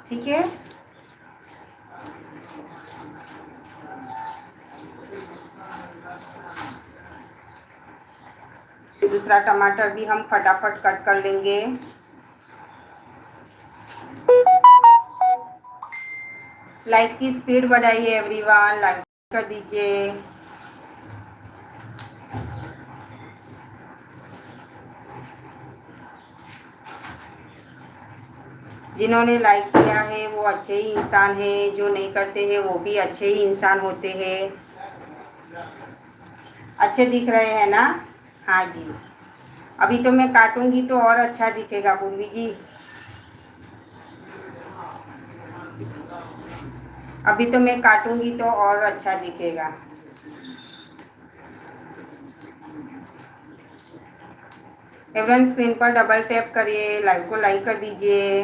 ठीक है। दूसरा टमाटर भी हम फटाफट कट कर लेंगे। लाइक की स्पीड बढ़ाइए एवरीवन, लाइक कर दीजिए। जिन्होंने लाइक किया है वो अच्छे ही इंसान हैं, जो नहीं करते हैं वो भी अच्छे ही इंसान होते हैं। अच्छे दिख रहे हैं ना? हाँ जी। अभी तो मैं काटूंगी तो और अच्छा दिखेगा पूर्वी जी। अभी तो मैं काटूंगी तो और अच्छा दिखेगा। एवरीवन स्क्रीन पर डबल टैप करिए, लाइव को लाइक कर दीजिए।